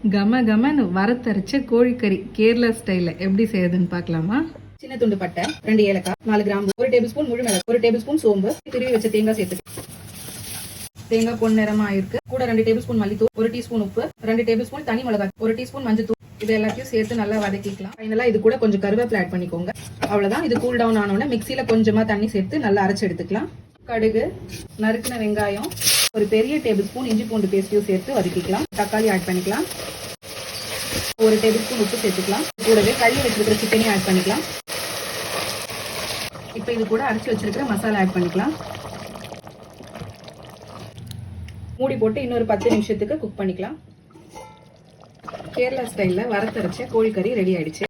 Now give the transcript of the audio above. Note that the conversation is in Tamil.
கம கமன்னு வறுத்தரைச்ச கோழிக்கறி கேரளா ஸ்டைல்ல எப்படி செய்யறதுன்னு பார்க்கலாமா? சின்ன துண்டு பட்டை, 2 ஏலக்காய், 4 கிராம்பு, 1 டேபிள் ஸ்பூன் முழு மிளகு, 1 டேபிள் ஸ்பூன் சோம்பு, திருவி வச்ச தேங்காய் சேர்த்து. தேங்காய் பொன்னிறமா இருக்கு. கூட 2 டேபிள் ஸ்பூன் மல்லித்தூள், 1 டீஸ்பூன் உப்பு, 2 டேபிள் ஸ்பூன் தனி மிளகாய், 1 டீஸ்பூன் மஞ்சள் தூள். இது எல்லாத்தையும் சேர்த்து நல்லா வதக்கிக்கலாம். ஃபைனலா இது கூட கொஞ்சம் கருவேப்பிலை ஆட் பண்ணிக்கோங்க. அவ்வளவுதான். இது கூல் டவுன் ஆனோட மிக்சியில கொஞ்சமா தண்ணி சேர்த்து நல்லா அரைச்சு எடுத்துக்கலாம். கடுகு, நறுக்கின வெங்காயம், ஒரு பெரிய டேபிள் ஸ்பூன் இஞ்சி பூண்டு பேஸ்டையும் சேர்த்து வதக்கிக்கலாம். தக்காளி ஆட் பண்ணிக்கலாம். 1 டேபிள் ஸ்பூன் உப்பு சேர்த்துக்கலாம். கூடவே கழுவி வச்சிருக்கிற சிக்கனையும் ஆட் பண்ணிக்கலாம். இப்போ இது கூட அரைச்சி வச்சிருக்கிற மசாலா ஆட் பண்ணிக்கலாம். மூடி போட்டு இன்னொரு 10 நிமிஷத்துக்கு குக் பண்ணிக்கலாம். கேரளா ஸ்டைல்ல வறுத்தரைச்ச கோழிக்கறி ரெடி ஆயிடுச்சு.